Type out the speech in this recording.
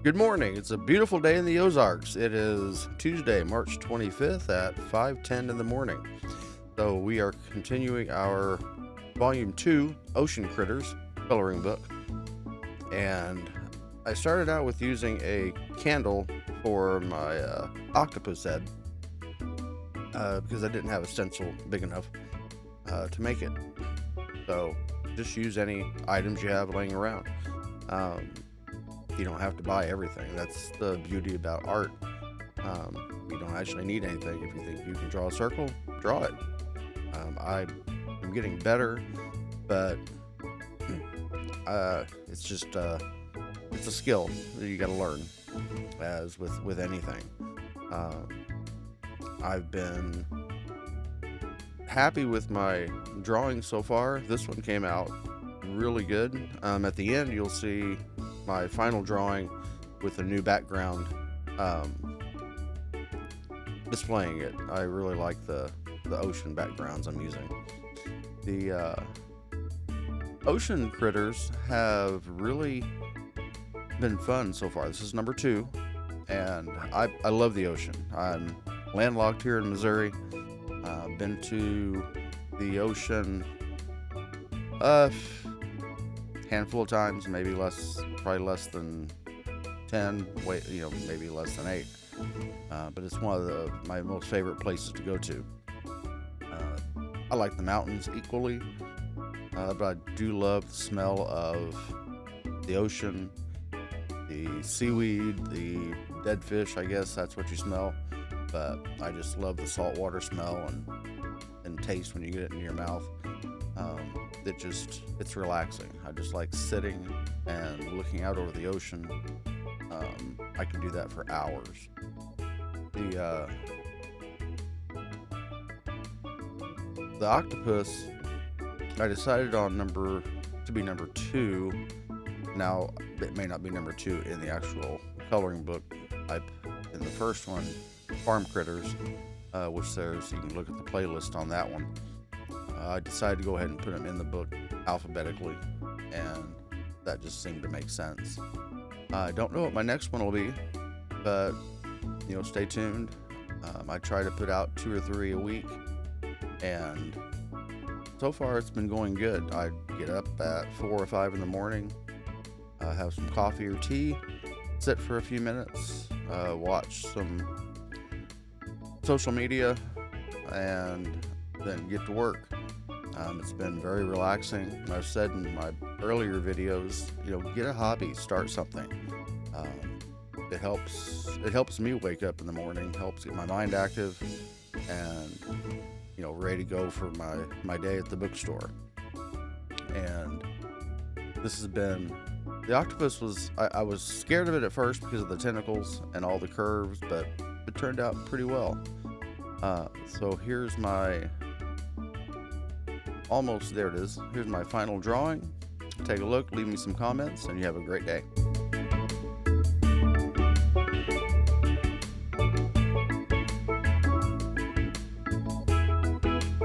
Good morning. It's a beautiful day in the Ozarks. It is Tuesday, March 25th at 5:10 in the morning. So we are continuing our Volume 2 Ocean Critters coloring book. And I started out with using a candle for my octopus head because I didn't have a stencil big enough to make it. So just use any items you have laying around. You don't have to buy everything. That's the beauty about art. You don't actually need anything. If you think you can draw a circle, draw it. I'm getting better, but it's just it's a skill that you got to learn, as with anything. I've been happy with my drawing so far. This one came out really good. At the end, you'll see my final drawing with a new background displaying it. I really like the ocean backgrounds I'm using. The ocean critters have really been fun so far. This is number 2, and I love the ocean. I'm landlocked here in Missouri. Been to the ocean handful of times, maybe probably less than 10, maybe less than 8. But it's one of my most favorite places to go to. I like the mountains equally, but I do love the smell of the ocean, the seaweed, the dead fish. I guess that's what you smell, but I just love the saltwater smell and taste when you get it in your mouth. It's relaxing. I just like sitting and looking out over the ocean. I can do that for hours. The octopus, I decided on to be number 2. Now, it may not be number 2 in the actual coloring book. In the first one, Farm Critters, which you can look at the playlist on that one. I decided to go ahead and put them in the book alphabetically, and that just seemed to make sense. I don't know what my next one will be, but stay tuned. I try to put out 2 or 3 a week, and so far it's been going good. I get up at 4 or 5 in the morning, have some coffee or tea, sit for a few minutes, watch some social media, and then get to work. It's been very relaxing. I've said in my earlier videos, get a hobby, start something. It helps me wake up in the morning, helps get my mind active, and ready to go for my day at the bookstore. And this has been the octopus I was scared of it at first because of the tentacles and all the curves, but it turned out pretty well. So here's my there it is. Here's my final drawing. Take a look, leave me some comments, and you have a great day.